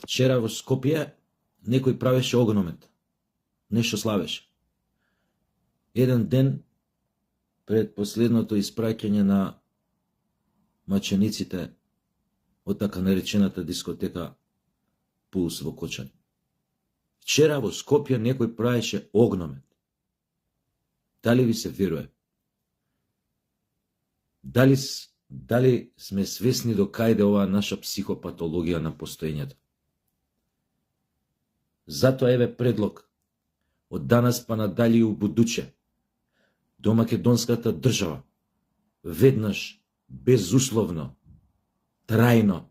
Вчера во Скопје некој правеше огномет. Нешто славеше. Еден ден пред последното испраќање на мачениците од така наречената дискотека Пулс во Кочани. Вчера во Скопје некој правеше огномет. Дали ви се веруе? Дали сме свесни до кајде оваа наша психопатологија на постоењето? Затоа еве предлог од данас па надали и у будуче до македонската држава веднаш, безусловно, трајно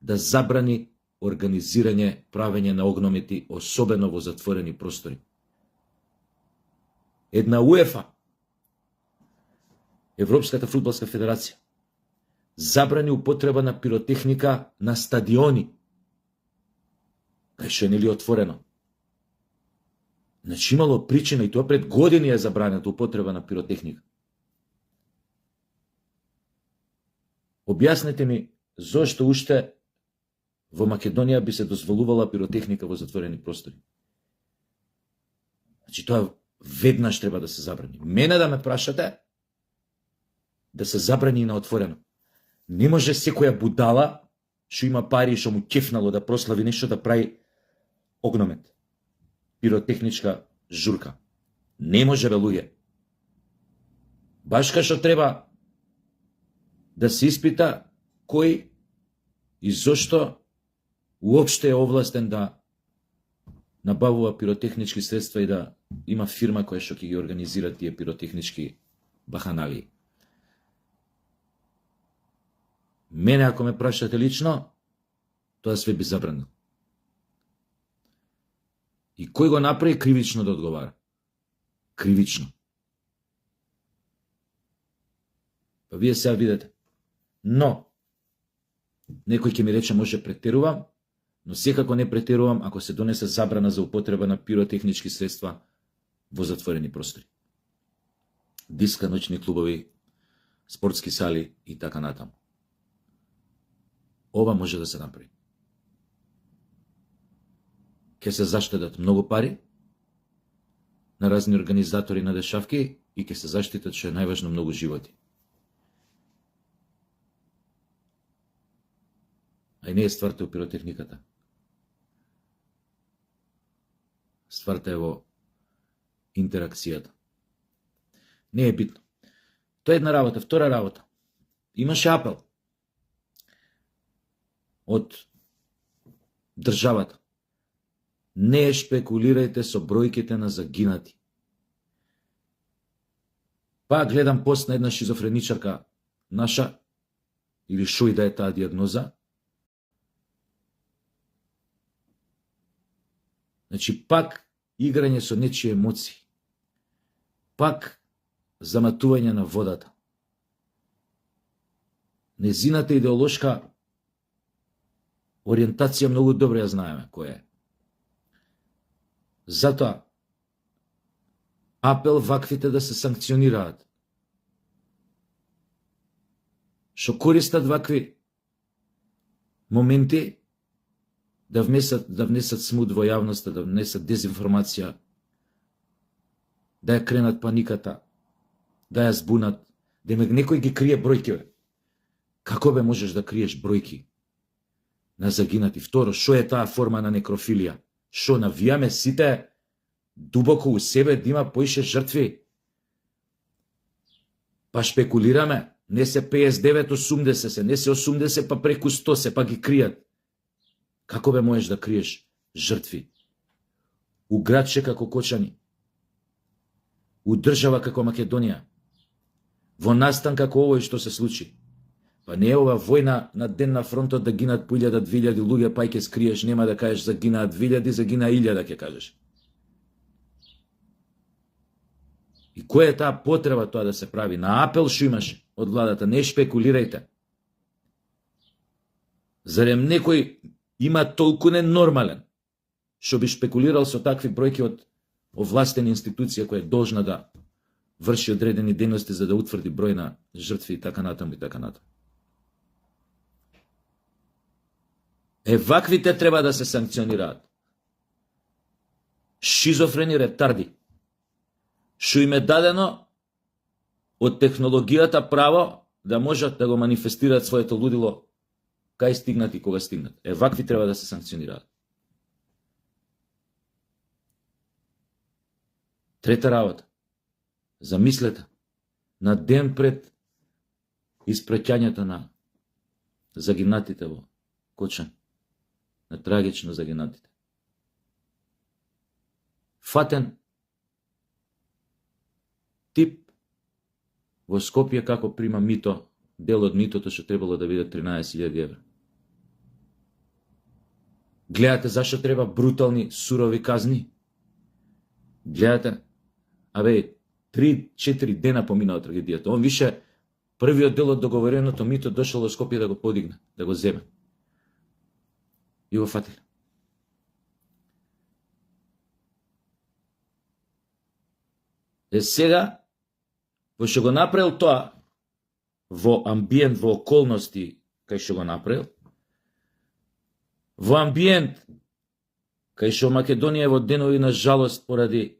да забрани организирање, правење на огномети, особено во затворени простори. Една УЕФА, Европската фудбалска федерација, забрани употреба на пиротехника на стадиони, кај што е нели отворено. Значи имало причина и тоа пред години е забранета употреба на пиротехника. Објаснете ми зошто уште во Македонија би се дозволувала пиротехника во затворени простори. Значи тоа веднаш треба да се забрани. Мене да ме прашате, да се забрани и на отворено. Не може секоја будала што има пари и што му кефнало да прослави нешто да прави огномет. Пиротехничка журка. Не може, бе, луѓе. Баш кај што треба да се испита кој и зошто уопште е овластен да набавува пиротехнички средства и да има фирма која што ќе ги организира тие пиротехнички баханалии. Мене, ако ме прашате лично, тоа све би забранил. И кој го направи, кривично да одговара. Кривично. Па вие сега видите. Но, некој ќе ми рече може претерувам, но секако не претерувам ако се донесе забрана за употреба на пиротехнички средства во затворени простори. Диска, ноќни клубови, спортски сали и така натаму. Ова може да се направи. Ке се заштедат многу пари на разни организатори на дешавки и ке се заштитат, што е најважно, многу животи. А и не е стварта у пиротехниката. Стварта е во интеракцијата. Не е битно. Тоа е една работа. Втора работа. Имаше апел од државата. Не шпекулирајте со бројките на загинати. Па гледам пост на една шизофреничарка наша, или шо и да е таа диагноза. Значи, пак играње со нечии емоции. Пак заматување на водата. Незината идеолошка ориентација многу добро ја знаеме која е. Затоа, апел ваквите да се санкционираат. Што користат вакви моменти да внесат смут во јавноста, да внесат дезинформација, да ја кренат паниката, да ја збунат, демек некој ги крие бројки. Како бе можеш да криеш бројки на загинати? Второ, шо е таа форма на некрофилија? Шо навијаме сите дубоко у себе да има поише жртви? Па шпекулираме, не се 59-80 се, не се 80 па преку 100 се, па ги кријат. Како бе можеш да криеш жртви? У градче како Кочани, у држава како Македонија, во настан како овој што се случи. Па не е ова војна на ден на фронтот да гинат по 1000-2000 луѓе, па ќе скриеш, нема да кажеш загинаа 2000, загинаа 1000 ќе кажеш. И која е таа потреба тоа да се прави? На апел што имаше од владата, не шпекулирајте. Зарем некој има толку ненормален, што би шпекулирал со такви бројки од овластена институција која е должна да врши одредени дејности за да утврди број на жртви и така натаму и така натаму. Ваквите треба да се санкционираат. Шизофрени ретарди, што им е дадено од технологијата право да можат да го манифестираат своето лудило кај стигнат и кога стигнат. Вакви треба да се санкционираат. Трета работа. Замислете, на ден пред испраќањето на загинатите во Кочан, на трагично загинатите. Фатен тип во Скопје како прима мито, дел од митото што требало да биде 13.000 евра. Гледате зашто треба брутални, сурови казни? Гледате, 3-4 дена помина од трагедијата. Он више првиот дел од договореното мито дошол во Скопје да го подигне, да го земе. И го фатиле. Сега, во што го направил тоа, во амбиент, во околности, кај што го направил, во амбиент, кај што Македонија во денови на жалост поради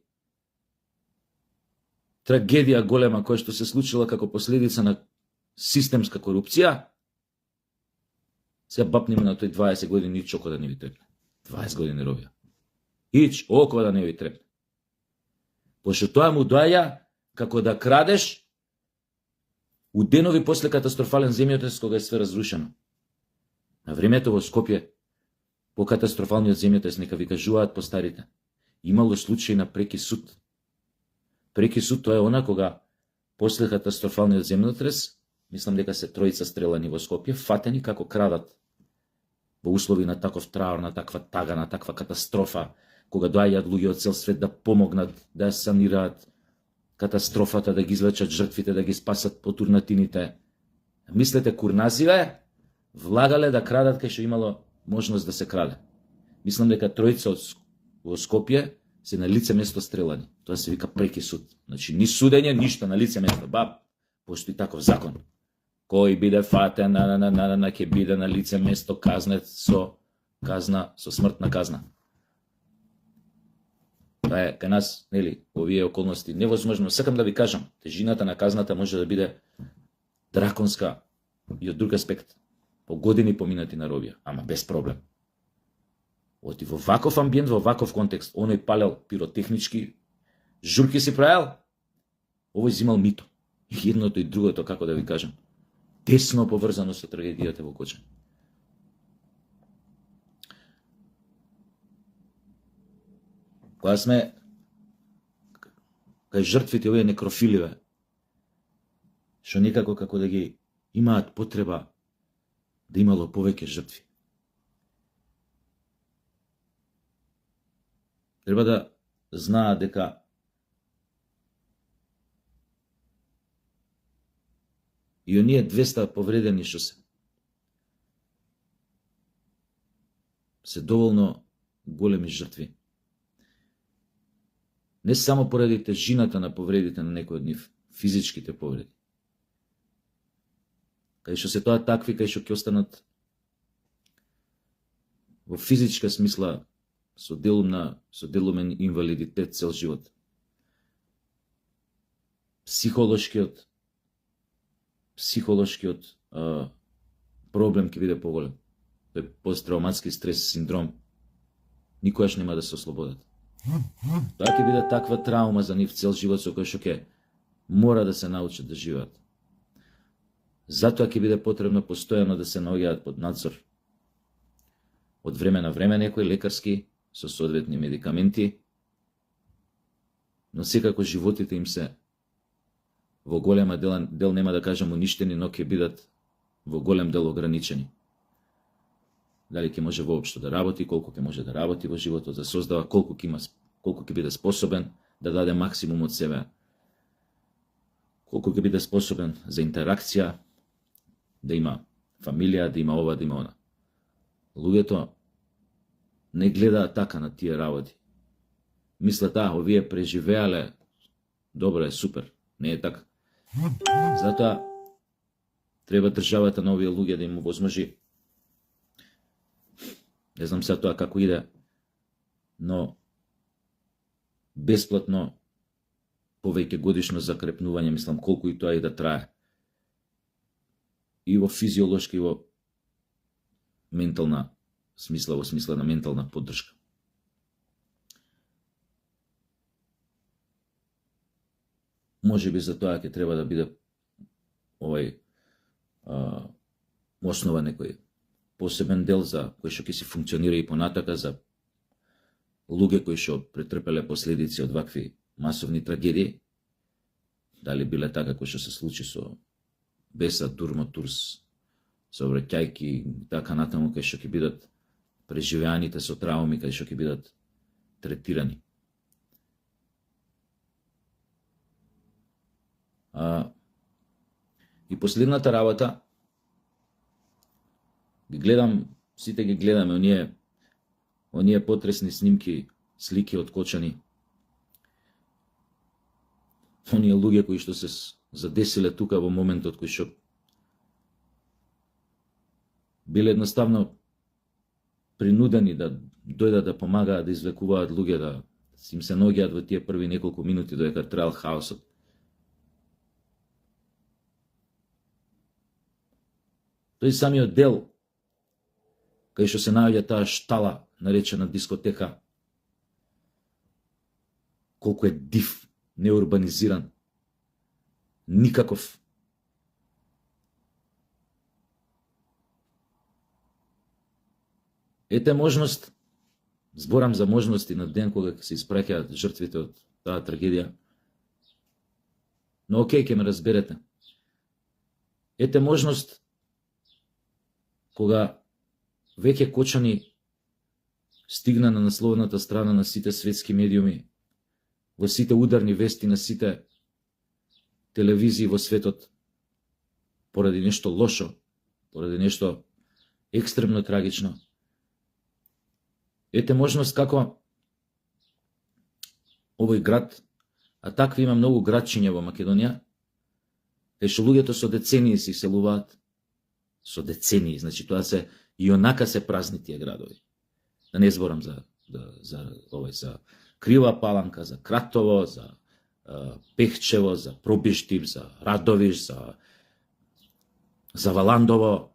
трагедија голема која што се случила како последица на системска корупција, сега бапнеме на тој 20 години ич око да не ви трепне. 20 години робија. Ич око да не ви трепне. Пошто тоа му доаѓа како да крадеш у денови после катастрофален земјотрес кога е све разрушено. На времето во Скопје, по катастрофалниот земјотрес, нека ви кажуваат по старите, имало случаи на преки суд. Преки суд тоа е она кога после катастрофалниот земјотрес, мислам дека се тројца стрелани во Скопје, фатени како крадат во услови на таков траур, на таква тага, на таква катастрофа, кога доаѓаат луѓе од цел свет да помогнат, да санираат катастрофата, да ги излечат жртвите, да ги спасат потурнатините. Мислете, курназиве влагале да крадат кај што имало можност да се краде. Мислам дека тројца во Скопје се на лице место стрелани. Тоа се вика преки суд. Значи, ни судење, ништо на лице место. Постои таков закон. Кој биде фатен, ќе биде на лице место казнет со казна, со смртна казна. Тоа е кај нас, нели, овие околности невозможно. Сакам да ви кажам, тежината на казната може да биде драконска и од друг аспект. По години поминати на робија, ама без проблем. Оти во ваков амбиент, во ваков контекст, оној палел пиротехнички, журки си правил, овој зимал мито. Едното и другото, како да ви кажам, тесно поврзано со трагедијата во Кочан. Кога сме кај жртвите овие некрофиливе, што некако како да ги имаат потреба да имало повеќе жртви. Треба да знаат дека и оние 200 повредени што се доволно големи жртви. Не само поради тежината на повредите на некој од нив, физичките повреди. Кај што се тоа такви, кај што ќе останат во физичка смисла со делумен инвалидитет цел живот. Психолошкиот проблем ќе биде поголем. Тој посттравматски стрес синдром никогаш нема да се ослободат. Тоа ќе биде таква траума за нив цел живот со која што ќе мора да се научат да живеат. Затоа ќе биде потребно постојано да се наоѓаат под надзор. Од време на време некои лекарски со соодветни медикаменти, но секако животите им се во голема дел нема да кажам уништени, но ќе бидат во голем дел ограничени. Дали ќе може воопшто да работи, колку ќе може да работи во животот, да создава, колку ќе биде способен да даде максимум од себе, колку ќе биде способен за интеракција, да има фамилија, да има ова, да има она. Луѓето не гледаат така на тие работи. Мислат, овие преживеале, добро е, супер. Не е така. Затоа треба државата на овие луѓе да им овозможи Не знам сега тоа како иде, но бесплатно повеќе годишно закрепнување, мислам колку и тоа и да трае. И во физиолошки, и во ментална смисла, во смисла на ментална поддршка. Може би за тоа ќе треба да биде основа некој посебен дел за кој што ќе си функционира и понатака за луѓе кои што претрпеле последици од вакви масовни трагедии, дали биле така кој што се случи со Беса, Дурмо, Турс, сообраќајки, така натаму, кај што ќе бидат преживеаните со трауми, кај што ќе бидат третирани. И последната работа, ги гледам, сите ги гледаме, оние потресни снимки, слики од Кочани, оние луѓе кои што се задесиле тука во моментот кој што биле едноставно принудени да дојдат да помагаат, да извлекуваат луѓе, да им се наоѓаат во тие први неколку минути додека траел хаосот. Тој самиот дел кај што се наоѓа таа штала наречена дискотека, колку е див, неурбанизиран, никаков. Ете можност, зборам за можности на ден кога се испраќаат жртвите од таа трагедија, но окей, ќе ме разберете. Ете можност кога веќе Кочани стигна на насловната страна на сите светски медиуми, во сите ударни вести на сите телевизии во светот, поради нешто лошо, поради нешто екстремно трагично. Ете можност како овој град, а такви има многу градчиња во Македонија, кај што луѓето со децении се иселуваат, со децении, значи тоа се и онака се празни тие градови. Да не зборам за Крива Паланка, за Кратово, за Пехчево, за Пробиштив, за Радовиш, за Валандово.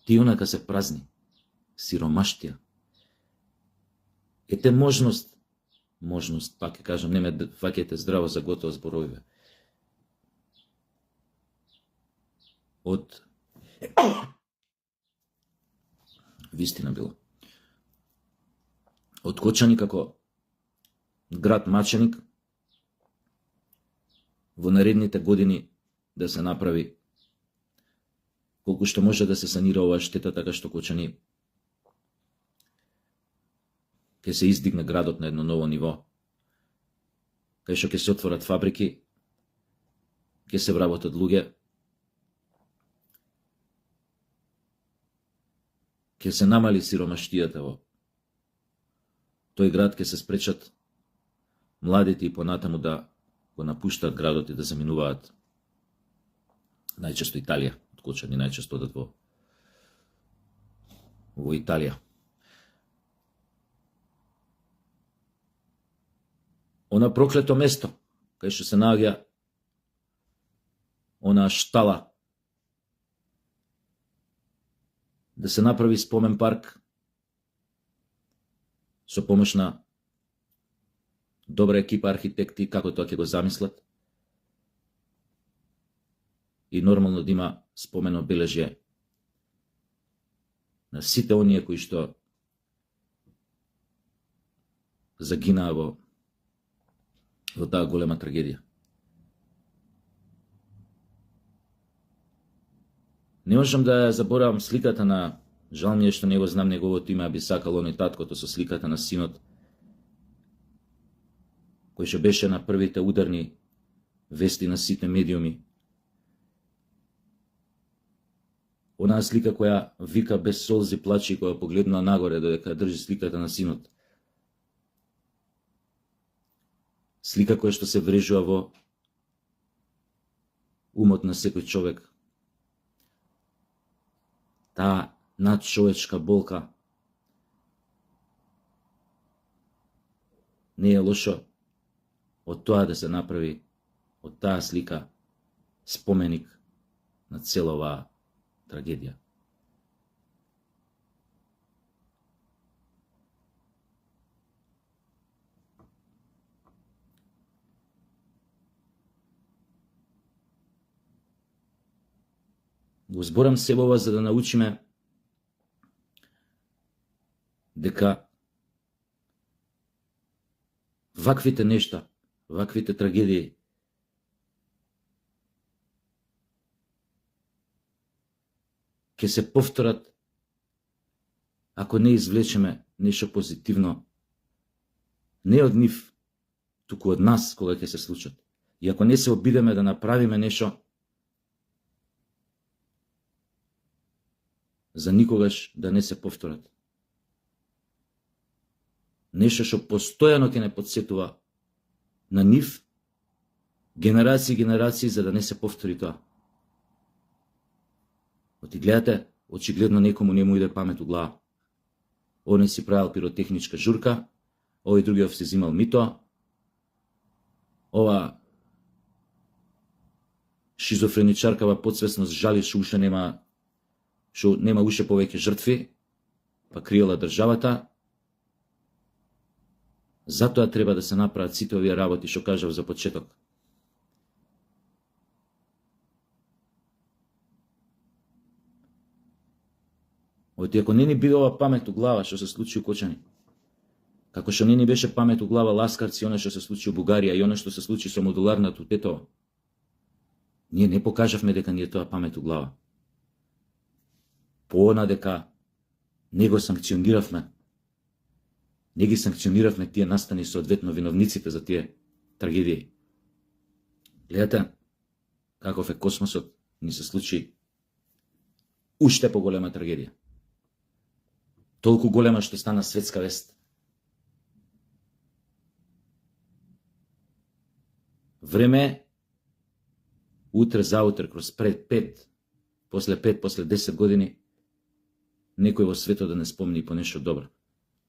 Тие онака се празни, сиромаштија. Ете можност, пак ќе кажам, не ме фаќајте здраво за готово зборовиве. Од вистина било. Од Кочани како град маченик во наредните години да се направи колку што може да се санира оваа штета, така што Кочани ќе се издигне градот на едно ново ниво, кај што ќе се отворат фабрики, ќе се вработат луѓе, ќе се намали сиромаштијата во тој град, ќе се спречат младите и понатаму да го напуштаат градот и да заминуваат најчесто Италија. Од Кочани најчесто одат во Италија. Она проклето место, кај што се наоѓа она штала, да се направи спомен парк со помош на добра екипа архитекти, како тоа ќе го замислат, и нормално да има спомен обележје на сите оние кои што загинаа во таа голема трагедија. Не можам да заборавам сликата на, жал ми е што не го знам неговото име, а би сакал оној таткото со сликата на синот, кој што беше на првите ударни вести на сите медиуми. Онаа слика која вика без солзи, плачи, која погледна нагоре додека држи сликата на синот. Слика која што се врежува во умот на секој човек. таа надчовечка болка, не е лошо од тоа да се направи од таа слика споменик на цела оваа трагедија. Го зборам себе ова за да научиме дека ваквите нешта, ваквите трагедии ќе се повторат ако не извлечеме нешто позитивно не од нив, туку од нас кога ќе се случат. И ако не се обидеме да направиме нешто за никогаш да не се повторат. Нешто што постојано ќе не подсетува на нив, генерации и генерации, за да не се повтори тоа. Оти гледате, очигледно некому не му иде памет у глава. Оне си правил пиротехничка журка, овој другиот си зимал мито, ова шизофреничаркава подсвесност жали што уште нема уште повеќе жртви, па криела државата. Затоа треба да се направат сите овие работи што кажав за почеток. Оти ако не ни биде ова памет у глава што се случи у Кочани, како што не ни беше памет у глава Ласкарци, оно што се случи у Бугарија и оно што се случи со модуларната Тетово, ние не покажавме дека ни е тоа памет у глава. Поона дека не го санкциониравме, не ги санкциониравме тие настани соодветно виновниците за тие трагедии. Гледате каков е космосот, ни се случи уште поголема трагедија. Толку голема што стана светска вест. Време утре заутре, кроз после 10 години, некој во светот да не спомни по нешто добро.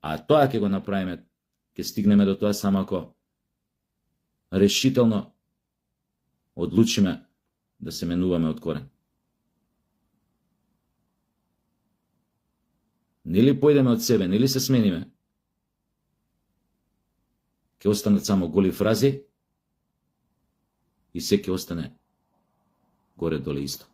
А тоа ќе го направиме, ќе стигнеме до тоа само ако решително одлучиме да се менуваме од корен. Нели појдеме од себе, нели се смениме, ќе останат само голи фрази и се ќе остане горе доле исто.